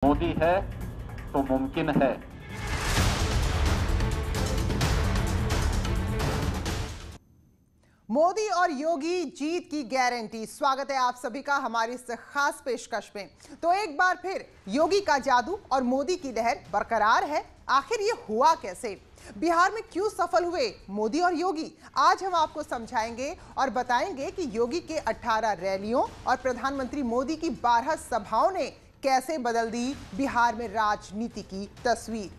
मोदी है तो मुमकिन है। मोदी और योगी जीत की गारंटी। स्वागत है आप सभी का हमारी इस खास पेशकश में। तो एक बार फिर योगी का जादू और मोदी की लहर बरकरार है। आखिर ये हुआ कैसे? बिहार में क्यों सफल हुए मोदी और योगी? आज हम आपको समझाएंगे और बताएंगे कि योगी के 18 रैलियों और प्रधानमंत्री मोदी की 12 सभाओं ने कैसे बदल दी बिहार में राजनीति की तस्वीर।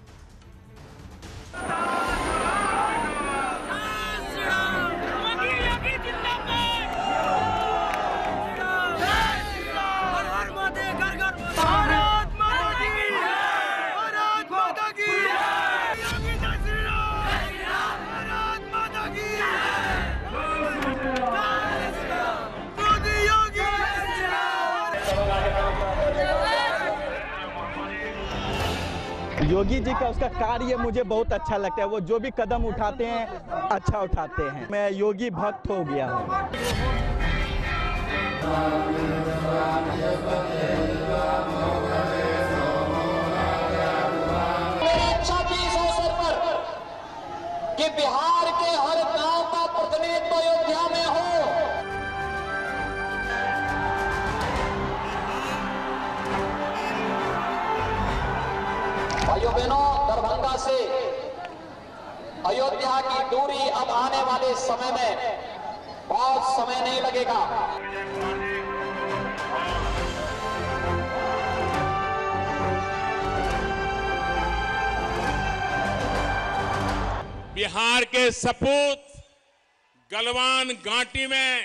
योगी जी का उसका कार्य मुझे बहुत अच्छा लगता है। वो जो भी कदम उठाते हैं अच्छा उठाते हैं। मैं योगी भक्त हो गया हूँ। 26 अवसर पर कि बिहार के हर गांव का प्रतिनिधित्व अयोध्या में हो। भाइयों बहनों, दरभंगा से अयोध्या की दूरी अब आने वाले समय में बहुत समय नहीं लगेगा। बिहार के सपूत गलवान घाटी में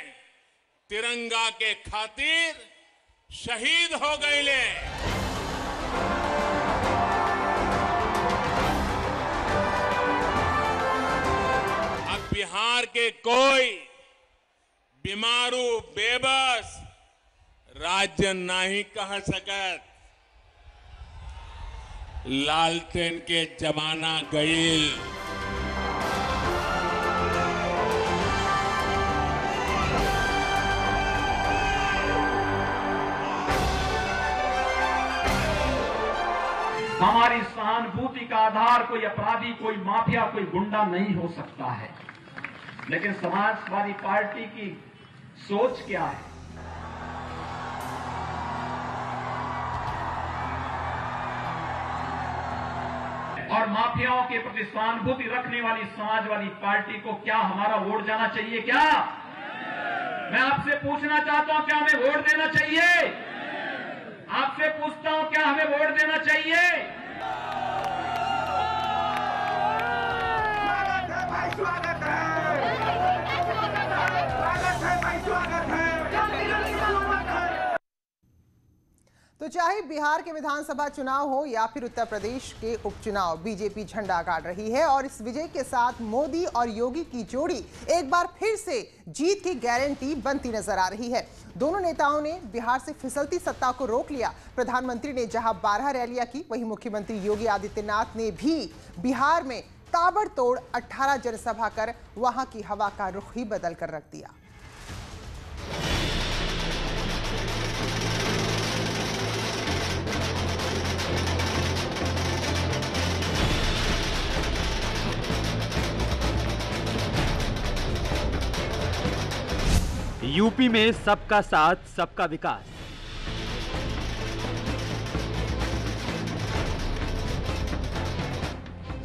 तिरंगा के खातिर शहीद हो गए ले। अब बिहार के कोई बीमारू बेबस राज्य नहीं कह सकत। लालटेन के जमाना गई। हमारी सहानुभूति का आधार कोई अपराधी, कोई माफिया, कोई गुंडा नहीं हो सकता है। लेकिन समाजवादी पार्टी की सोच क्या है? और माफियाओं के प्रति सहानुभूति रखने वाली समाजवादी पार्टी को क्या हमारा वोट जाना चाहिए? क्या मैं आपसे पूछना चाहता हूं, क्या हमें वोट देना चाहिए? आपसे पूछता हूं, क्या हमें वोट देना चाहिए? स्वागत है भाई, स्वागत है। स्वागत है भाई, स्वागत है। तो चाहे बिहार के विधानसभा चुनाव हो या फिर उत्तर प्रदेश के उपचुनाव, बीजेपी झंडा गाड़ रही है और इस विजय के साथ मोदी और योगी की जोड़ी एक बार फिर से जीत की गारंटी बनती नजर आ रही है। दोनों नेताओं ने बिहार से फिसलती सत्ता को रोक लिया। प्रधानमंत्री ने जहां 12 रैलियां की, वहीं मुख्यमंत्री योगी आदित्यनाथ ने भी बिहार में ताबड़तोड़ 18 जनसभा कर वहां की हवा का रुख ही बदल कर रख दिया। यूपी में सबका साथ सबका विकास।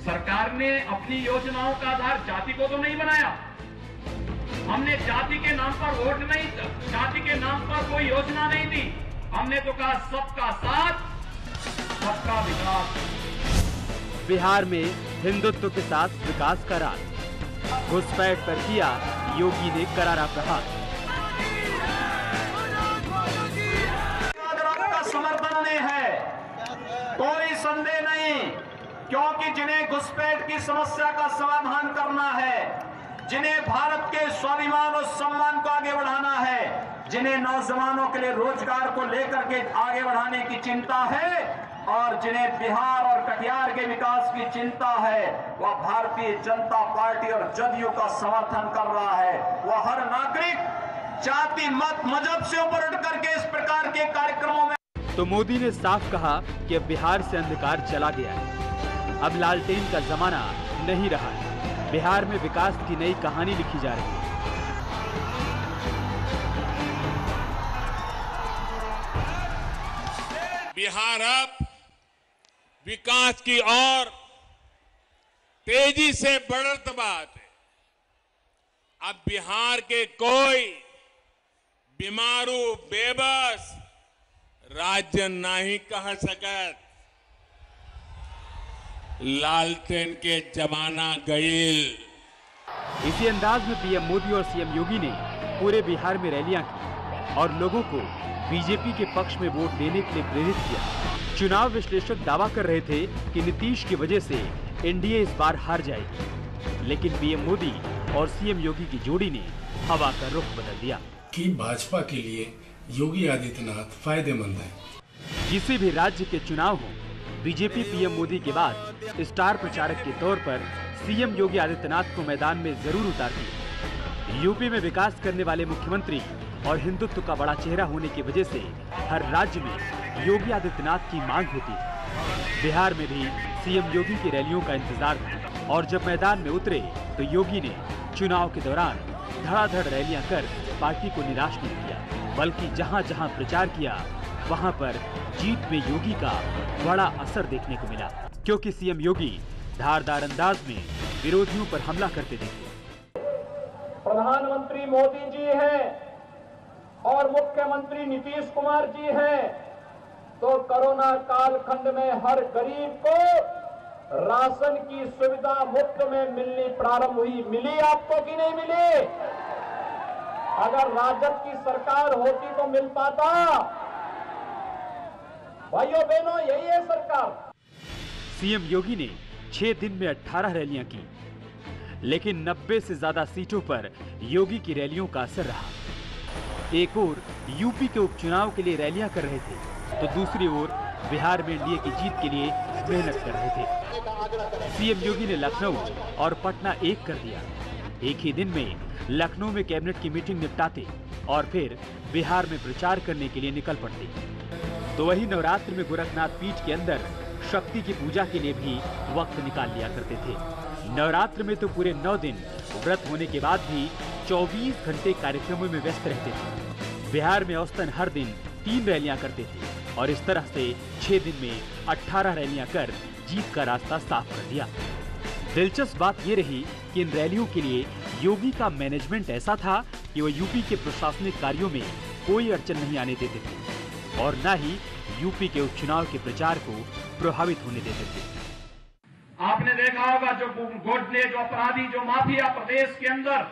सरकार ने अपनी योजनाओं का आधार जाति को तो नहीं बनाया। हमने जाति के नाम पर वोट नहीं, जाति के नाम पर कोई योजना नहीं दी। हमने तो कहा सबका साथ सबका विकास। बिहार में हिंदुत्व के साथ विकास का राज। घुसपैठ पर किया योगी ने करारा प्रहार। समर्थन में है, कोई संदेह नहीं, क्योंकि जिन्हें घुसपैठ की समस्या का समाधान करना है, जिन्हें भारत के स्वाभिमान और सम्मान को आगे बढ़ाना है, जिन्हें नौजवानों के लिए रोजगार को लेकर के आगे बढ़ाने की चिंता है और जिन्हें बिहार और कटिहार के विकास की चिंता है, वह भारतीय जनता पार्टी और जदयू का समर्थन कर रहा है। वह हर नागरिक जाति मत मजहब से ऊपर उठ करके इस प्रकार के कार्यक्रमों में तो मोदी ने साफ कहा कि अब बिहार से अंधकार चला गया है, अब लालटेन का जमाना नहीं रहा है, बिहार में विकास की नई कहानी लिखी जा रही है। बिहार अब विकास की ओर तेजी से बढ़त बात है। अब बिहार के कोई बीमारू बेबस राज्य नहीं कह सकत। लालटेन के जमाना गईल। इसी अंदाज में पीएम मोदी और सीएम योगी ने पूरे बिहार में रैलियां की और लोगों को बीजेपी के पक्ष में वोट देने के लिए प्रेरित किया। चुनाव विश्लेषक दावा कर रहे थे कि नीतीश की वजह से एनडीए इस बार हार जाएगी, लेकिन पीएम मोदी और सीएम योगी की जोड़ी ने हवा का रुख बदल दिया कि भाजपा के लिए योगी आदित्यनाथ फायदेमंद है। किसी भी राज्य के चुनाव हो, बीजेपी पीएम मोदी के बाद स्टार प्रचारक के तौर पर सीएम योगी आदित्यनाथ को मैदान में जरूर उतारती है। यूपी में विकास करने वाले मुख्यमंत्री और हिंदुत्व का बड़ा चेहरा होने की वजह से हर राज्य में योगी आदित्यनाथ की मांग होती है। बिहार में भी सीएम योगी की रैलियों का इंतजार था और जब मैदान में उतरे तो योगी ने चुनाव के दौरान धड़ाधड़ रैलियां कर पार्टी को निराश नहीं किया, बल्कि जहां जहां प्रचार किया वहां पर जीत में योगी का बड़ा असर देखने को मिला, क्योंकि सीएम योगी धारदार अंदाज में विरोधियों पर हमला करते दिखे। प्रधानमंत्री मोदी जी हैं और मुख्यमंत्री नीतीश कुमार जी हैं, तो कोरोना कालखंड में हर गरीब को राशन की सुविधा मुफ्त में मिलनी प्रारंभ हुई। मिली आपको कि नहीं मिली? अगर राजद की सरकार होती तो मिल पाता? भाइयों बहनों, यही है सरकार। सीएम योगी ने 6 दिन में 18 रैलियां की, लेकिन 90 से ज्यादा सीटों पर योगी की रैलियों का असर रहा। एक ओर यूपी के उपचुनाव के लिए रैलियां कर रहे थे, तो दूसरी ओर बिहार में एनडीए की जीत के लिए मेहनत कर रहे थे। सीएम योगी ने लखनऊ और पटना एक कर दिया। एक ही दिन में लखनऊ में कैबिनेट की मीटिंग निपटाते और फिर बिहार में प्रचार करने के लिए निकल पड़ते। तो वही नवरात्र में गोरखनाथ पीठ के अंदर शक्ति की पूजा के लिए भी वक्त निकाल लिया करते थे। नवरात्र में तो पूरे 9 दिन व्रत होने के बाद भी 24 घंटे कार्यक्रमों में व्यस्त रहते थे। बिहार में औसतन हर दिन 3 रैलियां करते थे और इस तरह से 6 दिन में 18 रैलियां कर जीत का रास्ता साफ कर दिया। दिलचस्प बात ये रही कि इन रैलियों के लिए योगी का मैनेजमेंट ऐसा था कि वो यूपी के प्रशासनिक कार्यों में कोई अड़चन नहीं आने देते थे और न ही यूपी के उपचुनाव के प्रचार को प्रभावित होने देते थे। आपने देखा होगा जो गुंडे, जो अपराधी, जो माफिया प्रदेश के अंदर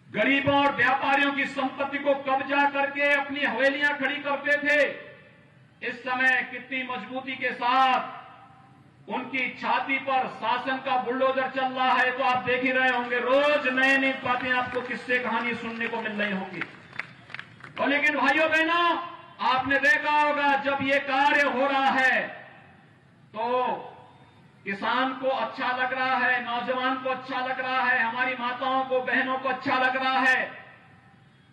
गरीबों और व्यापारियों की संपत्ति को कब्जा करके अपनी हवेलियां खड़ी करते थे, इस समय कितनी मजबूती के साथ उनकी छाती पर शासन का बुलडोजर चल रहा है, तो आप देख ही रहे होंगे। रोज नई नई बातें आपको किस्से कहानी सुनने को मिल रही होगी। और लेकिन भाइयों बहनों, आपने देखा होगा जब ये कार्य हो रहा है तो किसान को अच्छा लग रहा है, नौजवान को अच्छा लग रहा है, हमारी माताओं को, बहनों को अच्छा लग रहा है,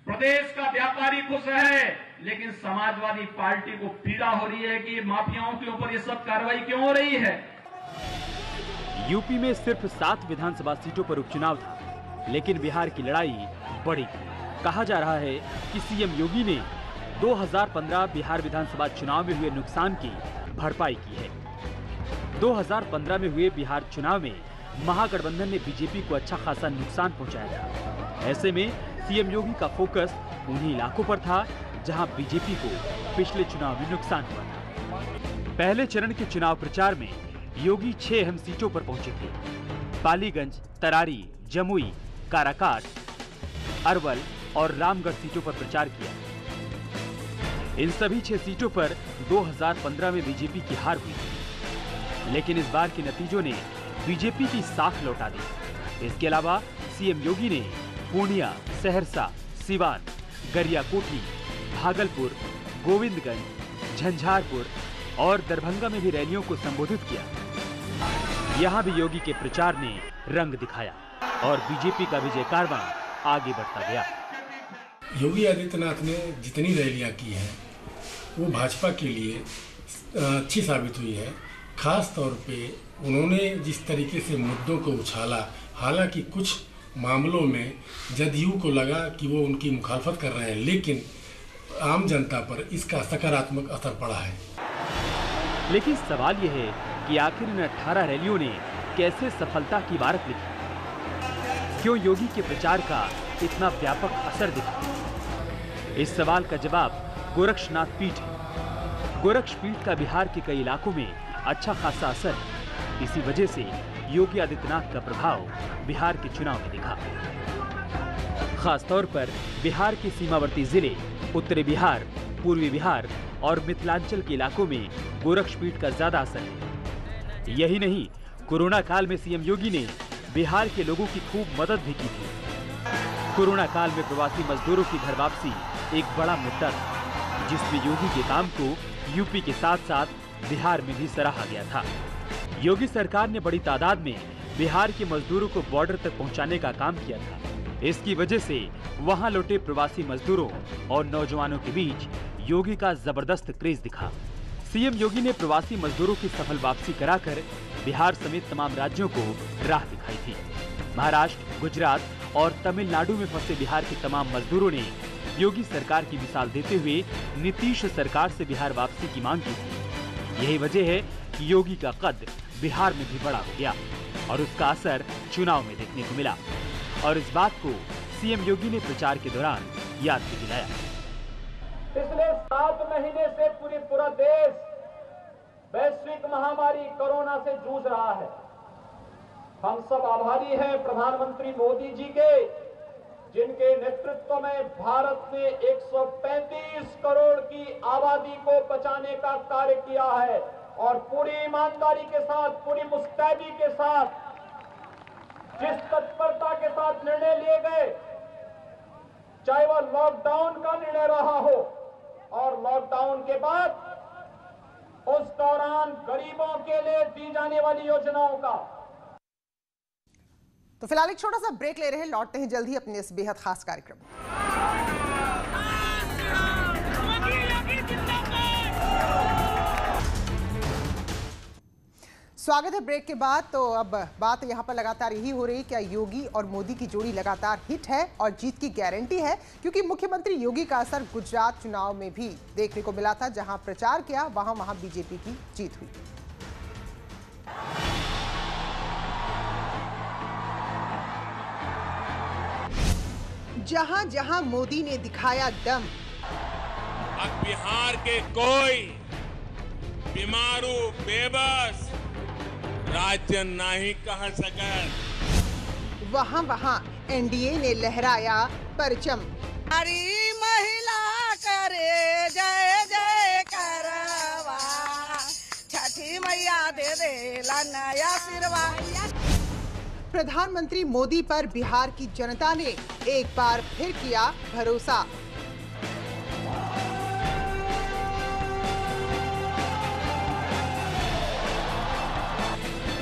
प्रदेश का व्यापारी खुश है। लेकिन समाजवादी पार्टी को पीड़ा हो रही है कि माफियाओं के ऊपर ये सब कार्रवाई क्यों हो रही है। यूपी में सिर्फ 7 विधानसभा सीटों पर उपचुनाव था, लेकिन बिहार की लड़ाई बड़ी थी। कहा जा रहा है कि सीएम योगी ने 2015 बिहार विधानसभा चुनाव में हुए नुकसान की भरपाई की है। 2015 में हुए बिहार चुनाव में महागठबंधन ने बीजेपी को अच्छा खासा नुकसान पहुंचाया था। ऐसे में सीएम योगी का फोकस उन्हीं इलाकों पर था जहां बीजेपी को पिछले चुनाव में नुकसान हुआ था। पहले चरण के चुनाव प्रचार में योगी 6 अहम सीटों पर पहुंचे थे। पालीगंज, तरारी, जमुई, काराकाट, अरवल और रामगढ़ सीटों पर प्रचार किया। इन सभी 6 सीटों पर 2015 में बीजेपी की हार हुई, लेकिन इस बार के नतीजों ने बीजेपी की साख लौटा दी। इसके अलावा सीएम योगी ने पूर्णिया, सहरसा, सिवान, गरियाकोटली, भागलपुर, गोविंदगंज, झंझारपुर और दरभंगा में भी रैलियों को संबोधित किया। यहां भी योगी के प्रचार ने रंग दिखाया और बीजेपी का विजय कारवां आगे बढ़ता गया। योगी आदित्यनाथ ने जितनी रैलियां की हैं वो भाजपा के लिए अच्छी साबित हुई है। खास तौर पे उन्होंने जिस तरीके से मुद्दों को उछाला, हालांकि कुछ मामलों में जदयू को लगा कि वो उनकी मुखालफत कर रहे हैं, लेकिन आम जनता पर इसका सकारात्मक असर पड़ा है। लेकिन सवाल यह है कि आखिर इन 18 रैलियों ने कैसे सफलता की इबारत लिखी? क्यों योगी के प्रचार का इतना व्यापक असर दिखा? इस सवाल का जवाब गोरक्षनाथ पीठ है। गोरक्ष पीठ का बिहार के कई इलाकों में अच्छा खासा असर है। इसी वजह से योगी आदित्यनाथ का प्रभाव बिहार के चुनाव में दिखा। खासतौर पर बिहार के सीमावर्ती जिले उत्तरी बिहार, पूर्वी बिहार और मिथिलांचल के इलाकों में गोरक्ष पीठ का ज्यादा असर है। यही नहीं, कोरोना काल में सीएम योगी ने बिहार के लोगों की खूब मदद भी की थी। कोरोना काल में प्रवासी मजदूरों की घर वापसी एक बड़ा मुद्दा था, जिसमें योगी के काम को यूपी के साथ साथ बिहार में भी सराहा गया था। योगी सरकार ने बड़ी तादाद में बिहार के मजदूरों को बॉर्डर तक पहुंचाने का काम किया था। इसकी वजह से वहां लौटे प्रवासी मजदूरों और नौजवानों के बीच योगी का जबरदस्त क्रेज दिखा। सीएम योगी ने प्रवासी मजदूरों की सफल वापसी कराकर बिहार समेत तमाम राज्यों को राह दिखाई थी। महाराष्ट्र, गुजरात और तमिलनाडु में फंसे बिहार के तमाम मजदूरों ने योगी सरकार की मिसाल देते हुए नीतीश सरकार से बिहार वापसी की मांग की थी। यही वजह है कि योगी का कद बिहार में भी बड़ा हो गया और उसका असर चुनाव में देखने को मिला। और इस बात को सीएम योगी ने प्रचार के दौरान याद भी दिलाया। पिछले 7 महीने से पूरा देश वैश्विक महामारी कोरोना से जूझ रहा है। हम सब आभारी हैं प्रधानमंत्री मोदी जी के, जिनके नेतृत्व में भारत ने 135 करोड़ की आबादी को बचाने का कार्य किया है और पूरी ईमानदारी के साथ, पूरी मुस्तैदी के साथ, जिस तत्परता के साथ निर्णय लिए गए, चाहे वह लॉकडाउन का निर्णय रहा हो और लॉकडाउन के बाद उस दौरान गरीबों के लिए दी जाने वाली योजनाओं का। तो फिलहाल एक छोटा सा ब्रेक ले रहे हैं, लौटते हैं जल्द ही अपने इस बेहद खास कार्यक्रम में। स्वागत है ब्रेक के बाद। तो अब बात यहाँ पर लगातार यही हो रही है, क्या योगी और मोदी की जोड़ी लगातार हिट है और जीत की गारंटी है? क्योंकि मुख्यमंत्री योगी का असर गुजरात चुनाव में भी देखने को मिला था, जहां प्रचार किया वहां बीजेपी की जीत हुई। जहां जहां मोदी ने दिखाया दम, अब बिहार के कोई बीमारू बेबस राज्य नहीं कह सके, वहां वहां एनडीए ने लहराया परचम। हरी महिला करे जय जय करवा, छठी मैया दे देला नया सिरवा। प्रधानमंत्री मोदी पर बिहार की जनता ने एक बार फिर किया भरोसा।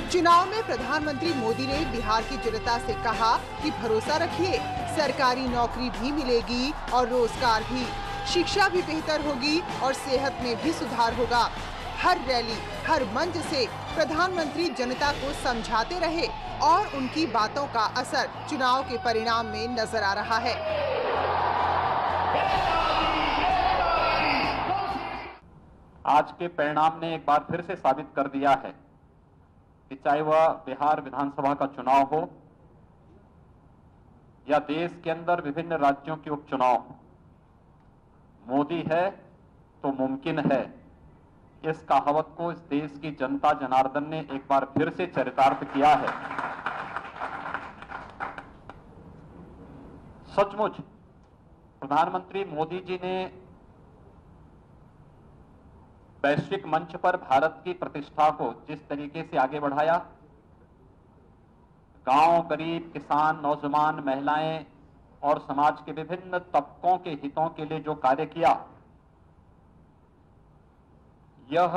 चुनाव में प्रधानमंत्री मोदी ने बिहार की जनता से कहा कि भरोसा रखिए, सरकारी नौकरी भी मिलेगी और रोजगार भी, शिक्षा भी बेहतर होगी और सेहत में भी सुधार होगा। हर रैली, हर मंच से प्रधानमंत्री जनता को समझाते रहे और उनकी बातों का असर चुनाव के परिणाम में नजर आ रहा है। आज के परिणाम ने एक बार फिर से साबित कर दिया है कि चाहे वह बिहार विधानसभा का चुनाव हो या देश के अंदर विभिन्न राज्यों के उपचुनाव हो, मोदी है तो मुमकिन है। इस कहावत को इस देश की जनता जनार्दन ने एक बार फिर से चरितार्थ किया है। सचमुच प्रधानमंत्री मोदी जी ने वैश्विक मंच पर भारत की प्रतिष्ठा को जिस तरीके से आगे बढ़ाया, गांव, गरीब, किसान, नौजवान, महिलाएं और समाज के विभिन्न तबकों के हितों के लिए जो कार्य किया, यह